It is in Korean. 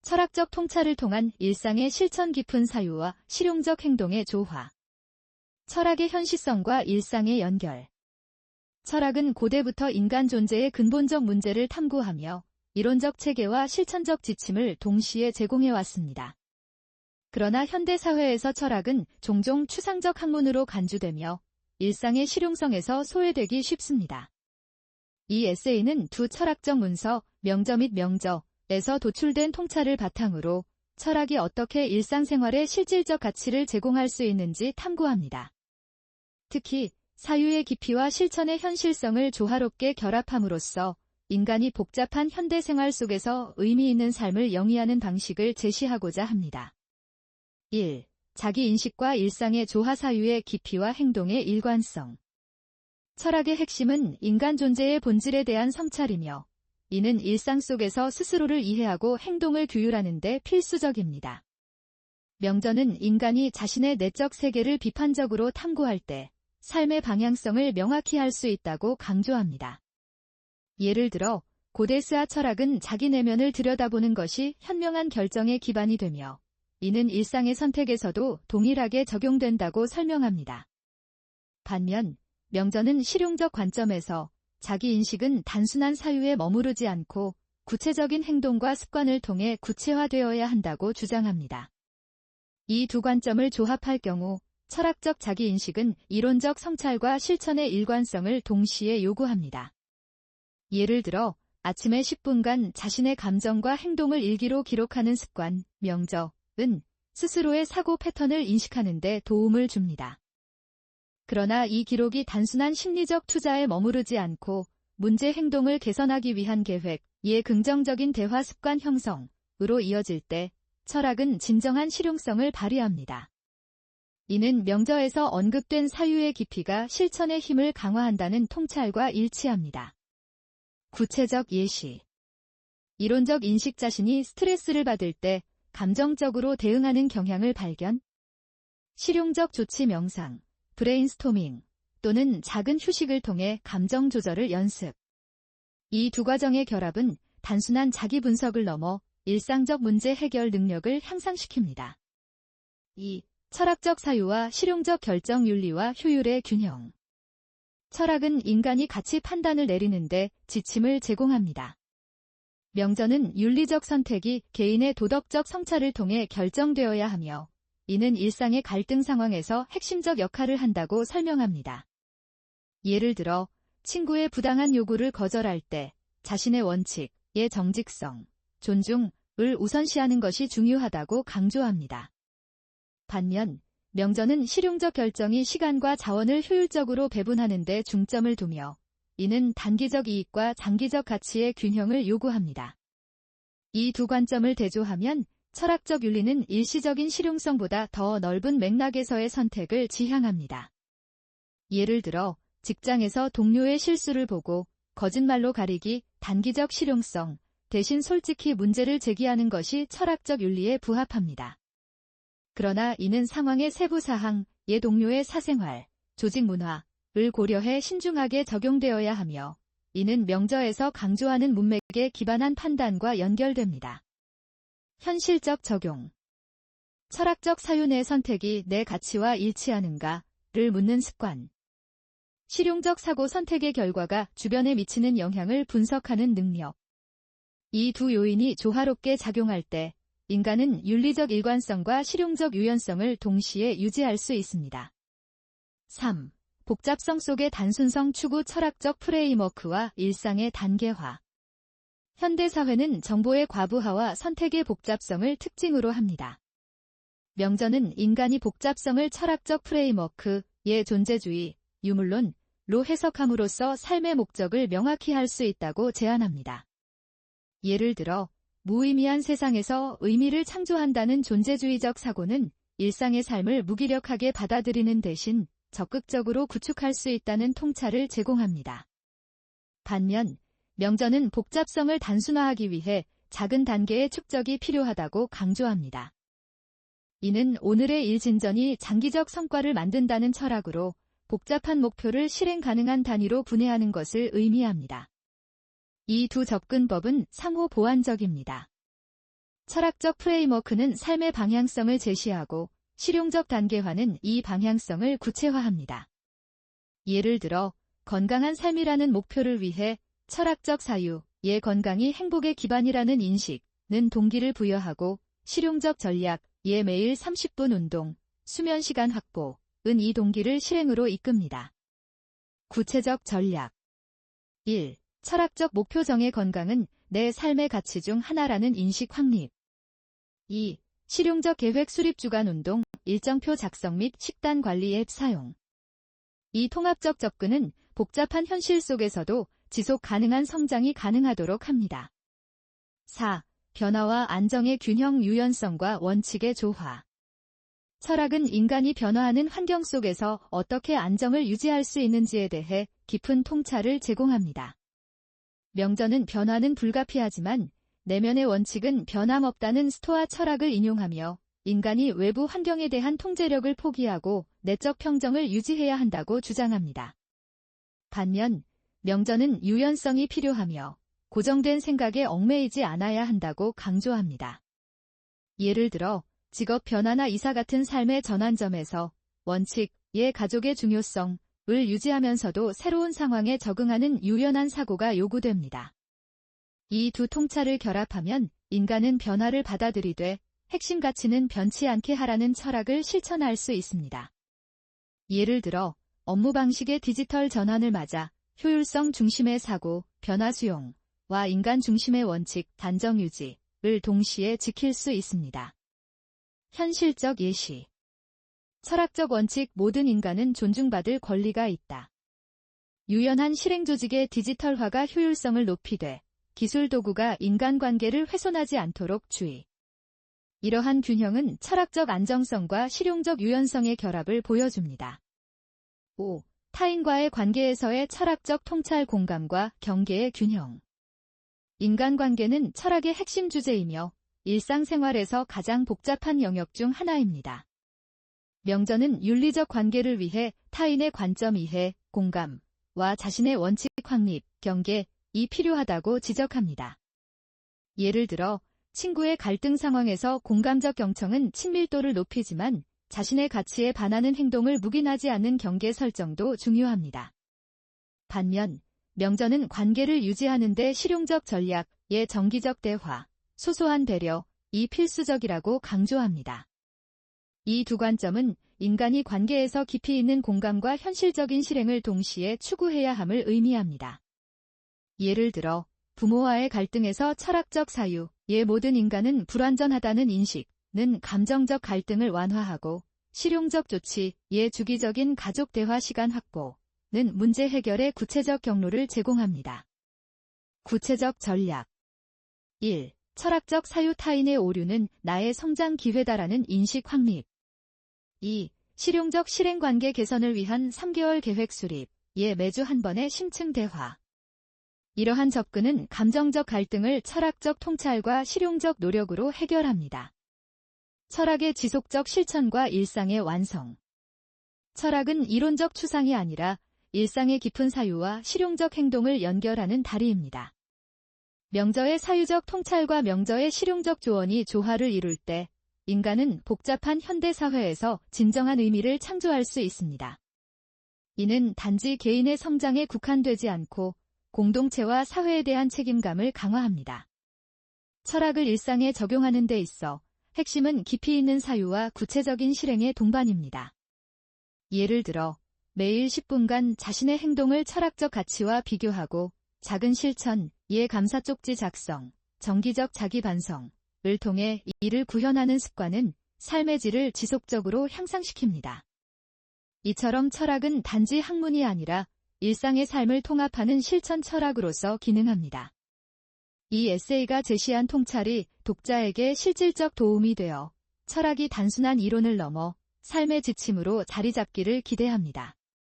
철학적 통찰을 통한 일상의 실천 깊은 사유와 실용적 행동의 조화. 철학의 현실성과 일상의 연결. 철학은 고대부터 인간 존재의 근본적 문제를 탐구하며 이론적 체계와 실천적 지침을 동시에 제공해왔습니다. 그러나 현대 사회에서 철학은 종종 추상적 학문으로 간주되며 일상의 실용성에서 소외되기 쉽습니다. 이 에세이는 두 철학적 문서, 명저 및 명저에서 도출된 통찰을 바탕으로 철학이 어떻게 일상생활에 실질적 가치를 제공할 수 있는지 탐구합니다. 특히 사유의 깊이와 실천의 현실성을 조화롭게 결합함으로써 인간이 복잡한 현대 생활 속에서 의미 있는 삶을 영위하는 방식을 제시하고자 합니다. 1. 자기인식과 일상의 조화. 사유의 깊이와 행동의 일관성. 철학의 핵심은 인간 존재의 본질에 대한 성찰이며 이는 일상 속에서 스스로를 이해하고 행동을 규율하는 데 필수적입니다. 명저는 인간이 자신의 내적 세계를 비판적으로 탐구할 때 삶의 방향성을 명확히 할 수 있다고 강조합니다. 예를 들어 고대 스아 철학은 자기 내면을 들여다보는 것이 현명한 결정의 기반이 되며 이는 일상의 선택에서도 동일하게 적용된다고 설명합니다. 반면 명저는 실용적 관점에서 자기 인식은 단순한 사유에 머무르지 않고 구체적인 행동과 습관을 통해 구체화되어야 한다고 주장합니다. 이 두 관점을 조합할 경우 철학적 자기인식은 이론적 성찰과 실천의 일관성을 동시에 요구합니다. 예를 들어 아침에 10분간 자신의 감정과 행동을 일기로 기록하는 습관, 명저은 스스로의 사고 패턴을 인식하는 데 도움을 줍니다. 그러나 이 기록이 단순한 심리적 투자에 머무르지 않고 문제 행동을 개선하기 위한 계획, 긍정적인 대화 습관 형성으로 이어질 때 철학은 진정한 실용성을 발휘합니다. 이는 명저에서 언급된 사유의 깊이가 실천의 힘을 강화한다는 통찰과 일치합니다. 구체적 예시. 이론적 인식. 자신이 스트레스를 받을 때 감정적으로 대응하는 경향을 발견. 실용적 조치. 명상, 브레인스토밍 또는 작은 휴식을 통해 감정 조절을 연습. 이 두 과정의 결합은 단순한 자기 분석을 넘어 일상적 문제 해결 능력을 향상시킵니다. 2. 철학적 사유와 실용적 결정. 윤리와 효율의 균형. 철학은 인간이 가치 판단을 내리는데 지침을 제공합니다. 명저는 윤리적 선택이 개인의 도덕적 성찰을 통해 결정되어야 하며 이는 일상의 갈등 상황에서 핵심적 역할을 한다고 설명합니다. 예를 들어 친구의 부당한 요구를 거절할 때 자신의 원칙의 정직성, 존중을 우선시하는 것이 중요하다고 강조합니다. 반면 명저는 실용적 결정이 시간과 자원을 효율적으로 배분하는 데 중점을 두며 이는 단기적 이익과 장기적 가치의 균형을 요구합니다. 이 두 관점을 대조하면 철학적 윤리는 일시적인 실용성보다 더 넓은 맥락에서의 선택을 지향합니다. 예를 들어 직장에서 동료의 실수를 보고 거짓말로 가리기. 단기적 실용성 대신 솔직히 문제를 제기하는 것이 철학적 윤리에 부합합니다. 그러나 이는 상황의 세부 사항, 동료의 사생활, 조직 문화를 고려해 신중하게 적용되어야 하며 이는 명저에서 강조하는 문맥에 기반한 판단과 연결됩니다. 현실적 적용. 철학적 사유. 내 선택이 내 가치와 일치하는가를 묻는 습관. 실용적 사고 선택의 결과가 주변에 미치는 영향을 분석하는 능력. 이 두 요인이 조화롭게 작용할 때 인간은 윤리적 일관성과 실용적 유연성을 동시에 유지할 수 있습니다. 3. 복잡성 속의 단순성 추구. 철학적 프레임워크와 일상의 단계화. 현대사회는 정보의 과부하와 선택의 복잡성을 특징으로 합니다. 명저는 인간이 복잡성을 철학적 프레임워크의 존재주의, 유물론로 해석함으로써 삶의 목적을 명확히 할 수 있다고 제안합니다. 예를 들어 무의미한 세상에서 의미를 창조한다는 존재주의적 사고는 일상의 삶을 무기력하게 받아들이는 대신 적극적으로 구축할 수 있다는 통찰을 제공합니다. 반면 명저는 복잡성을 단순화하기 위해 작은 단계의 축적이 필요하다고 강조합니다. 이는 오늘의 일진전이 장기적 성과를 만든다는 철학으로 복잡한 목표를 실행 가능한 단위로 분해하는 것을 의미합니다. 이 두 접근법은 상호 보완적입니다. 철학적 프레임워크는 삶의 방향성을 제시하고 실용적 단계화는 이 방향성을 구체화합니다. 예를 들어 건강한 삶이라는 목표를 위해 철학적 사유의 건강이 행복의 기반이라는 인식은 동기를 부여하고 실용적 전략의 매일 30분 운동, 수면 시간 확보은 이 동기를 실행으로 이끕니다. 구체적 전략 1. 철학적 목표 정의 건강은 내 삶의 가치 중 하나라는 인식 확립 2. 실용적 계획 수립 주간 운동, 일정표 작성 및 식단 관리 앱 사용 이 통합적 접근은 복잡한 현실 속에서도 지속 가능한 성장이 가능하도록 합니다. 4. 변화와 안정의 균형 유연성과 원칙의 조화 철학은 인간이 변화하는 환경 속에서 어떻게 안정을 유지할 수 있는지에 대해 깊은 통찰을 제공합니다. 명저는 변화는 불가피하지만 내면의 원칙은 변함없다는 스토아 철학을 인용하며 인간이 외부 환경에 대한 통제력을 포기하고 내적 평정을 유지해야 한다고 주장합니다. 반면 명저는 유연성이 필요하며 고정된 생각에 얽매이지 않아야 한다고 강조합니다. 예를 들어 직업 변화나 이사 같은 삶의 전환점에서 원칙의 가족의 중요성을 유지하면서도 새로운 상황에 적응하는 유연한 사고가 요구됩니다. 이 두 통찰을 결합하면 인간은 변화를 받아들이되 핵심 가치는 변치 않게 하라는 철학을 실천할 수 있습니다. 예를 들어 업무 방식의 디지털 전환을 맞아 효율성 중심의 사고, 변화 수용과 인간 중심의 원칙, 단정 유지를 동시에 지킬 수 있습니다. 현실적 예시 철학적 원칙 모든 인간은 존중받을 권리가 있다. 유연한 실행 조직의 디지털화가 효율성을 높이되 기술 도구가 인간관계를 훼손하지 않도록 주의. 이러한 균형은 철학적 안정성과 실용적 유연성의 결합을 보여줍니다. 5. 타인과의 관계에서의 철학적 통찰 공감과 경계의 균형. 인간관계는 철학의 핵심 주제이며 일상생활에서 가장 복잡한 영역 중 하나입니다. 명저는 윤리적 관계를 위해 타인의 관점 이해, 공감과 자신의 원칙 확립, 경계이 필요하다고 지적합니다. 예를 들어 친구의 갈등 상황에서 공감적 경청은 친밀도를 높이지만 자신의 가치에 반하는 행동을 묵인하지 않는 경계 설정도 중요합니다. 반면 명저는 관계를 유지하는 데 실용적 전략의 정기적 대화, 소소한 배려이 필수적이라고 강조합니다. 이 두 관점은 인간이 관계에서 깊이 있는 공감과 현실적인 실행을 동시에 추구해야 함을 의미합니다. 예를 들어 부모와의 갈등에서 철학적 사유의 모든 인간은 불완전하다는 인식은 감정적 갈등을 완화하고 실용적 조치의 주기적인 가족 대화 시간 확보는 문제 해결의 구체적 경로를 제공합니다. 구체적 전략 1. 철학적 사유 타인의 오류는 나의 성장 기회다라는 인식 확립 2. 실용적 실행관계 개선을 위한 3개월 계획 수립 매주 한 번의 심층 대화 이러한 접근은 감정적 갈등을 철학적 통찰과 실용적 노력으로 해결합니다. 철학의 지속적 실천과 일상의 완성 철학은 이론적 추상이 아니라 일상의 깊은 사유와 실용적 행동을 연결하는 다리입니다. 명저의 사유적 통찰과 명저의 실용적 조언이 조화를 이룰 때 인간은 복잡한 현대사회에서 진정한 의미를 창조할 수 있습니다. 이는 단지 개인의 성장에 국한되지 않고 공동체와 사회에 대한 책임감을 강화합니다. 철학을 일상에 적용하는 데 있어 핵심은 깊이 있는 사유와 구체적인 실행의 동반입니다. 예를 들어 매일 10분간 자신의 행동을 철학적 가치와 비교하고 작은 실천, 감사 쪽지 작성, 정기적 자기 반성을 통해 이를 구현하는 습관은 삶의 질을 지속적으로 향상시킵니다. 이처럼 철학은 단지 학문이 아니라 일상의 삶을 통합하는 실천 철학으로서 기능합니다. 이 에세이가 제시한 통찰이 독자에게 실질적 도움이 되어 철학이 단순한 이론을 넘어 삶의 지침으로 자리 잡기를 기대합니다.